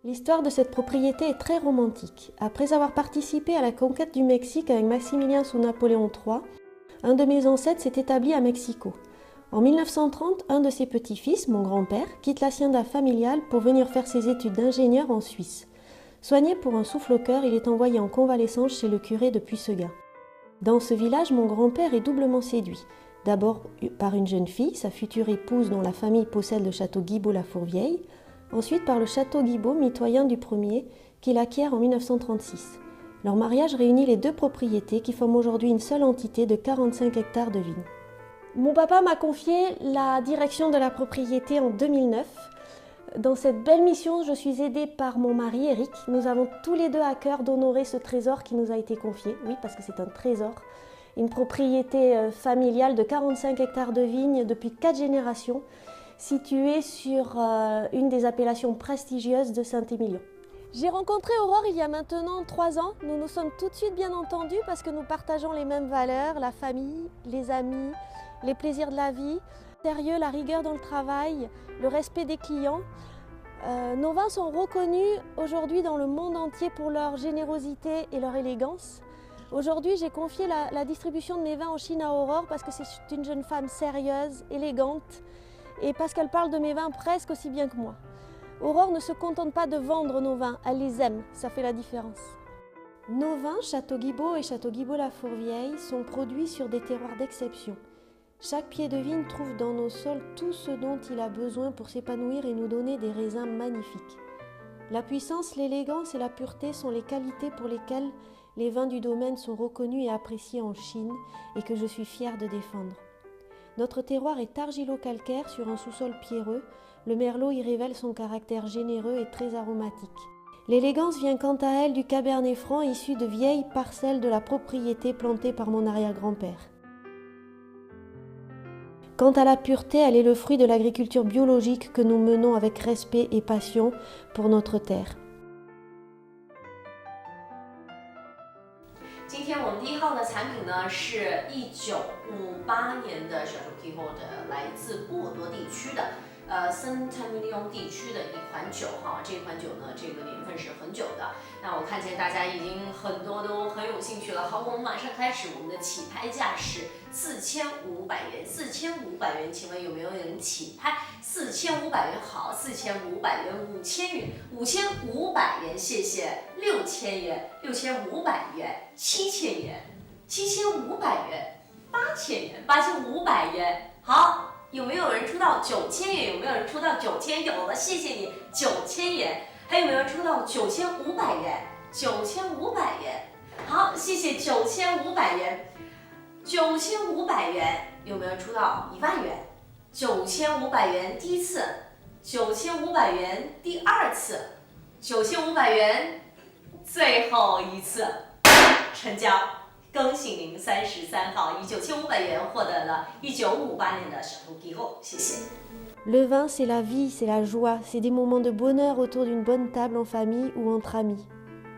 L'histoire de cette propriété est très romantique. Après avoir participé à la conquête du Mexique avec Maximilien sous Napoléon III, un de mes ancêtres s'est établi à Mexico. En 1930, un de ses petits-fils, mon grand-père, quitte l'hacienda familiale pour venir faire ses études d'ingénieur en Suisse. Soigné pour un souffle au cœur, il est envoyé en convalescence chez le curé de Puisseguin. Dans ce village, mon grand-père est doublement séduit. D'abord par une jeune fille, sa future épouse dont la famille possède le château Guibault-la-Fourvieille, ensuite par le château Guibault, mitoyen du premier, qu'il acquiert en 1936. Leur mariage réunit les deux propriétés qui forment aujourd'hui une seule entité de 45 hectares de vignes. Mon papa m'a confié la direction de la propriété en 2009. Dans cette belle mission, je suis aidée par mon mari Eric. Nous avons tous les deux à cœur d'honorer ce trésor qui nous a été confié. Oui, parce que c'est un trésor. Une propriété familiale de 45 hectares de vignes depuis 4 générations, située sur une des appellations prestigieuses de Saint-Émilion. J'ai rencontré Aurore il y a maintenant 3 ans. Nous nous sommes tout de suite bien entendus parce que nous partageons les mêmes valeurs, la famille, les amis, les plaisirs de la vie, le sérieux, la rigueur dans le travail, le respect des clients. Nos vins sont reconnus aujourd'hui dans le monde entier pour leur générosité et leur élégance. Aujourd'hui, j'ai confié la distribution de mes vins en Chine à Aurore parce que c'est une jeune femme sérieuse, élégante et parce qu'elle parle de mes vins presque aussi bien que moi. Aurore ne se contente pas de vendre nos vins, elle les aime, ça fait la différence. Nos vins, Château Guibault et Château Guibault-la-Fourvieille, sont produits sur des terroirs d'exception. Chaque pied de vigne trouve dans nos sols tout ce dont il a besoin pour s'épanouir et nous donner des raisins magnifiques. La puissance, l'élégance et la pureté sont les qualités pour lesquelles les vins du domaine sont reconnus et appréciés en Chine et que je suis fière de défendre. Notre terroir est argilo-calcaire sur un sous-sol pierreux. Le merlot y révèle son caractère généreux et très aromatique. L'élégance vient quant à elle du cabernet franc issu de vieilles parcelles de la propriété plantée par mon arrière-grand-père. Quant à la pureté, elle est le fruit de l'agriculture biologique que nous menons avec respect et passion pour notre terre. 今天我们第1号的产品呢是1958年的 Château Guibault 的，来自波尔多地区的Saint-Émilion 地区的一款酒哈。这款酒呢，这个年份是很久的。那我看见大家已经很多都很有兴趣了。好，我们马上开始，我们的起拍价是4500元，4500元，请问有没有人起拍？4500元好，4500元，5000元，5500元，谢谢，6000元，6500元，7000元，7500元，8000元，8500元，好。有没有人出到9000元？有没有人出到9000？有了，谢谢你，9000元。还有没有人出到9500元？9500元。好，谢谢9500元。9500元，有没有人出到1万元？9500元第一次，9500元第2次，9500元最后一次，成交。恭喜您33号以9500元获得了1958年的 Château Guibault， 谢谢。Le vin, c'est la vie, c'est la joie, c'est des moments de bonheur autour d'une bonne table en famille ou entre amis.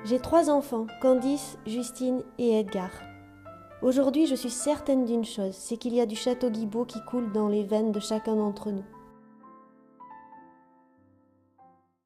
J'ai 3 enfants, Candice, Justine et Edgar. Aujourd'hui, je suis certaine d'une chose, c'est qu'il y a du Château Guibault qui coule dans les veines de chacun d'entre nous.